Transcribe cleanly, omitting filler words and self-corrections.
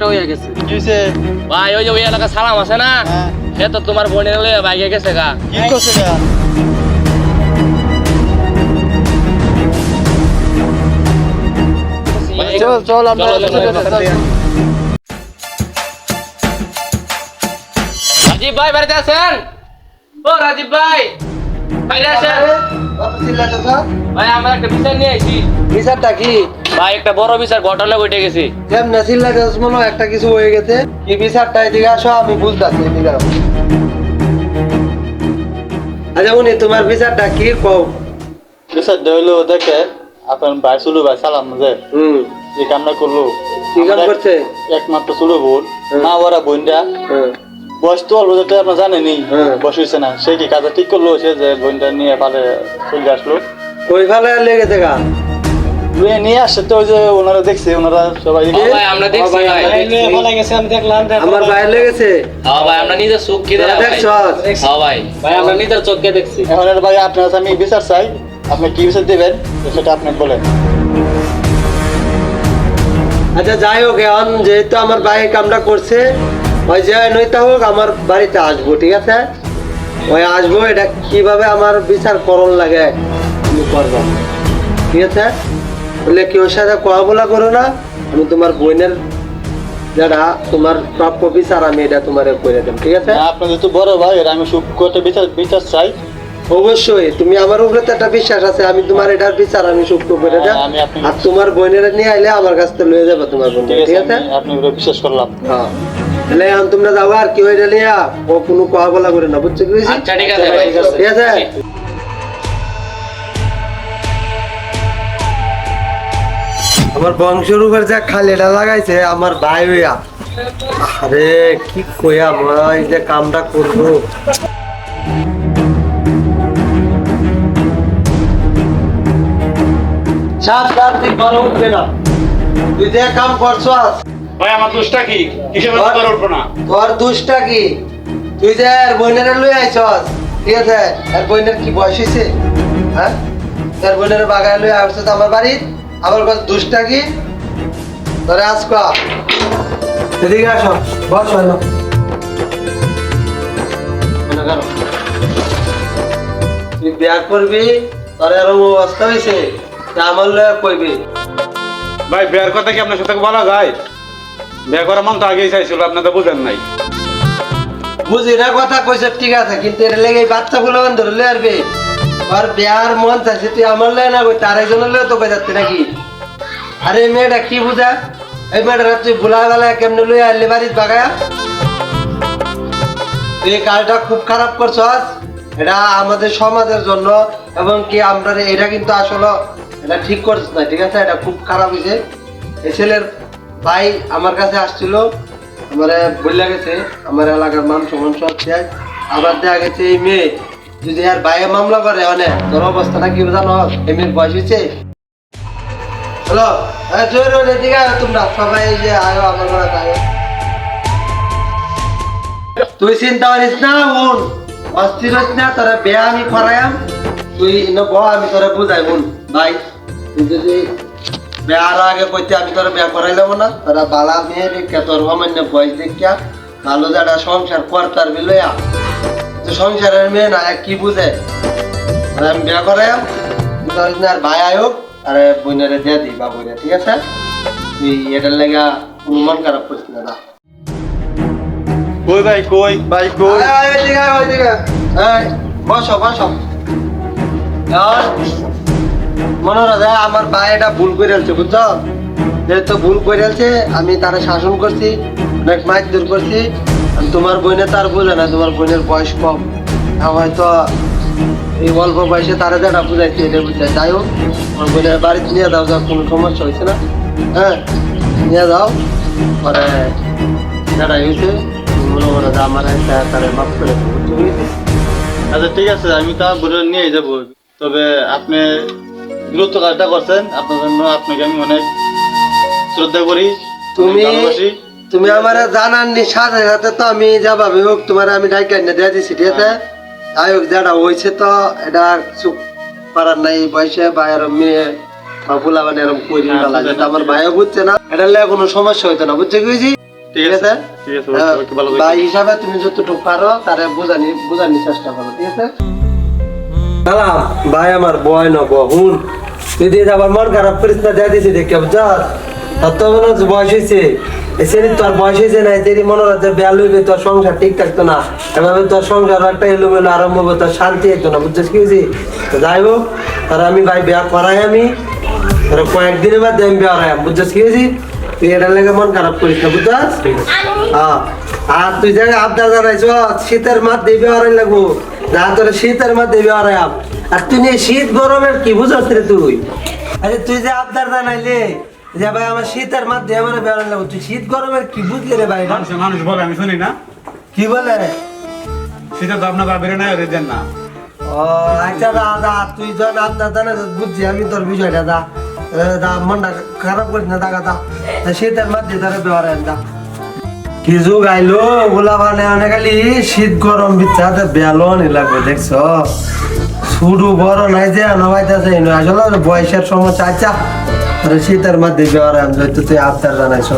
একটা হয়ে গেছে। কি হইছে? ভাই ওই যে ওই এলাকা সালাম আছে না, সে তো তোমার বোনের লয়ে বাইকে গেছে গা। কি করছে গা? চল চল আমরা রাজীব ভাই বাড়িতে আছেন? ও রাজীব ভাই বাইরে আছেন? ভাই আমরা একটা বিচার নিয়ে আইছি। বিচারটা কি? ভাই একটা বড় বিচার ঘটনা ঘটে গেছে। কেমনে চিল্লাইতেছ মনে হয় একটা কিছু হয়ে গেছে? কি বিচারটা এদিকে আসো, আমি বুঝতাছি এদিকে আসো। আচ্ছা উনি তোমার বিচারটা কি কও? বিচার হইলো দেখে আপনার ভাই চুলু ভাই সালাম যে যে কামটা করলো কি কাম করছে? একমাত্র চুলু বোন মা ওরা বোনটা বয়স তো অল্প যেটা আপনার জানেনি, বয়স হয়েছে না, সে কি কাজটা ঠিক করলো, সে যে বোনটা নিয়ে পালে চলে আসলো। কই ফালে লেগেছে গা? নিয়ে আসছে তো ওই যে ওনারা দেখছে, ওনারা সবাই ভাই আমরা দেখছি ভাই। আমার বাইরে লেগেছে। হ্যাঁ ভাই আমরা নিজের চোখ কি তোরা দেখছস? হ্যাঁ ভাই ভাই আমরা নিজের চোখকে দেখছি। এখন এর ভাই আপনার কাছে আমি বিচার চাই, আপনি কি বিচার দেবেন সেটা আপনি বলেন। আচ্ছা যাই হোক, এখন যেহেতু আমার ভাই কামটা করছে, ওই যে নইতা হোক আমার বাড়িতে আসবো, ঠিক আছে? ওই আসবো, এটা কিভাবে আমার বিচার করণ লাগে তুমি করবো, ঠিক আছে? বলে কি ওর সাথে কথা বলা করো না, আমি তোমার বোনের যেটা তোমার প্রাপ্য বিচার আমি এটা তোমার করে দেব, ঠিক আছে? আপনার যেহেতু বড় ভাই, এর আমি সুখ করতে বিচার বিচার চাই। অবশ্যই তুমি আমার উপরে তো একটা বিশ্বাস আছে, আমি তোমার এটার বিচার আমি সুখ করে দেব। আমি আপনি আর তোমার বোনের নিয়ে আইলে আমার কাছ থেকে লয়ে যাবে তোমার বোন, ঠিক আছে? আপনি উপরে বিশ্বাস করলাম। হ্যাঁ তাহলে এখন তোমরা যাও, আর কি হয়ে লিয়া ও কোনো কথা বলা করে না, বুঝছো কি? আচ্ছা ঠিক আছে ভাই, ঠিক আছে? আমার বংশের উপর যা খালেটা লাগাইছে আমার ভাই হইয়া, আরে কি কইয়া ভাই যে কামটা করবো। সাত রাত তুই ঘরে উঠবে না, তুই যে কাম করছস। ভাই আমার দোষটা কি? কিসের মধ্যে করে উঠবো না? তোর দোষটা কি? তুই যে আর বোনের লই আইছস, ঠিক আছে? আর বোনের কি বয়স হইছে? হ্যাঁ, তোর বোনের বাগায় লই আসছস আমার বাড়ি, আমার কাছে দোষটা কি? তোরে আজকে এদিকে আসো, বস হলো তুই বিয়া করবি, তোর এরকম অবস্থা হয়েছে, আমার লয়া কইবি। ভাই বিয়ার কথা কি আপনার সাথে বলা যায়? বিয়ে করার মন তো আগেই চাইছিল, আপনি তো বুঝেন নাই। বুঝি না কথা কইছ, ঠিক আছে, কিন্তু এর লেগে এই বাচ্চাগুলো ধরে লই আসবে। আর বিয়ার মন চাইছে, তুই আমার লয় না কই তার একজনের লয় তো কই যাচ্ছে নাকি? আরে এই মেয়েটা কি বুঝা? এই মেয়েটা তুই ভুলা বেলা কেমনে লই আইলি বাড়ির বাগায়া? তুই এই কাজটা খুব খারাপ করছস, এটা আমাদের সমাজের জন্য এবং কি আমরা এটা কিন্তু আসলে এটা ঠিক করছিস না, ঠিক আছে? এটা খুব খারাপ হয়েছে। এই ছেলের ভাই আমার কাছে আসছিল, আমার বললা গেছে আমার এলাকার মান সম্মান সব শেষ, আবার দেখা গেছে এই মেয়ে যদি আর ভাইয়ে মামলা করে অনেক, তোর অবস্থাটা কি জানো? এই মেয়ের বয়স হয়েছে। হ্যালো, জোর এদিকে আয় তোমরা সবাই, এই যে আয়ো আমার ঘরে আয়ো। তুই চিন্তা করিস না বোন, অস্থির হইস না, তোরা বিয়া আমি করাইম, তুই আমি তোরা বুঝাই বোন। ভাই তুই যদি বিয়ার আগে কইতে আমি তোরা বিয়া করাইলাম না, তোরা বালা মেয়ে রেখে তোর সামান্য বয়স দেখিয়া ভালো যারা সংসার করতার বিলয়া, তো সংসারের মেয়ে না কি বুঝে, আমি বিয়া করাইম, আর ভাই আয়োগ আর বোনেরে দিয়ে দিই বাবুরে, ঠিক আছে? তুই এটার লেগা কোনো মন খারাপ করিস না। কই ভাই, কই ভাই, কই? বসো বসো। মনে রাখা আমার ভাই এটা ভুল করে আছে, বুঝছো? যেহেতু ভুল করে আছে, আমি তারা শাসন করছি, অনেক মারধর করছি। তোমার বোনে তার বোঝে না, তোমার বোনের বয়স কম, হয়তো এই অল্প বয়সে তারা যেটা বুঝাইছে এটা বুঝাই। যাই হোক, আমার বোনের বাড়িতে নিয়ে দাও, যা কোনো সমস্যা হয়েছে না, হ্যাঁ নিয়ে যাও। পরে যেটা হয়েছে মনে করো যে আমার তারা মাফ করে দেবো, ঠিক আছে? আচ্ছা ঠিক আছে, আমি তো বলে নিয়ে যাবো, তবে আপনি দ্রুত কাজটা করছেন, আপনার জন্য আপনাকে আমি অনেক শ্রদ্ধা করি, তুমি ভালোবাসি। তুমি আমার জানাননি সাথে সাথে তো আমি যাবাবে হোক তোমার আমি ডাইকা এনে দিয়ে দিচ্ছি, ঠিক আছে? যাই হোক, যেটা হয়েছে তো এটা চুপ করার নাই, বয়সে বা এরম মেয়ে বা ফুলা মানে এরম করি আমার ভাইও বুঝছে না, এটা লেগে কোনো সমস্যা হইতো না, বুঝছে কি? ঠিক আছে ঠিক আছে হ্যাঁ, ওকে ভালো ভাই হিসাবে তুমি যতটুকু পারো তারে বোঝানি চেষ্টা করো, ঠিক আছে? সালাম ভাই, আমার বয় ন বহুন তুই দিয়ে আবার মন খারাপ করিস না, যা দিছি দেখে বুঝছস? তোর তো মনে হচ্ছে বয়স হয়েছে, এসে তোর বয়স হয়েছে না, তেরি মনে হচ্ছে বেয়া লইবে, তোর সংসার ঠিক থাকতো না, এভাবে তোর সংসার একটা এলোমেলো আরম্ভ হবে, তোর শান্তি হইতো না, বুঝছিস কি হয়েছি? তো যাই হোক, তারা আমি ভাই বিয়া করাই, আমি তোরা কয়েকদিনের বাদে আমি বিয়া করাই, বুঝছিস কি হয়েছি? তুই এটার লেগে মন খারাপ করিস না, বুঝছস? হ্যাঁ, আর তুই জায়গায় আবদার জানাইছ শীতের মাঠ দিবি হারাই লাগবো, যা তোর শীতের মাঠ দিবি হারাই, আর তুই নিয়ে শীত গরমের কি বুঝছ রে তুই? আরে তুই যে আবদার জানাইলে যে ভাই আমার শীতের মাঠ দিয়ে আমার বেড়ান লাগবো, তুই শীত গরমের কি বুঝলি রে ভাই? মানুষ বলে আমি শুনি না, কি বলে? সেটা তো আপনার বেরো নাই দেন না। ও আচ্ছা দাদা, তুই যখন আবদার জানাই বুঝছি আমি তোর বিষয়টা, দা মনটা খারাপ করিস না, দাগা দা শীতের মাঠ দিয়ে তারা বেড়ান দা। কি যুগ আইলো গোলা মানে অনেক খালি শীত গরম বিচ্ছাতে বেলো নি লাগবে, দেখছো? শুরু বড় নাই যে নবাইতেছে আসলে বয়সের সমস্যা। আচ্ছা শীতের মধ্যে বেড়ান তুই আবদার জানাইছ।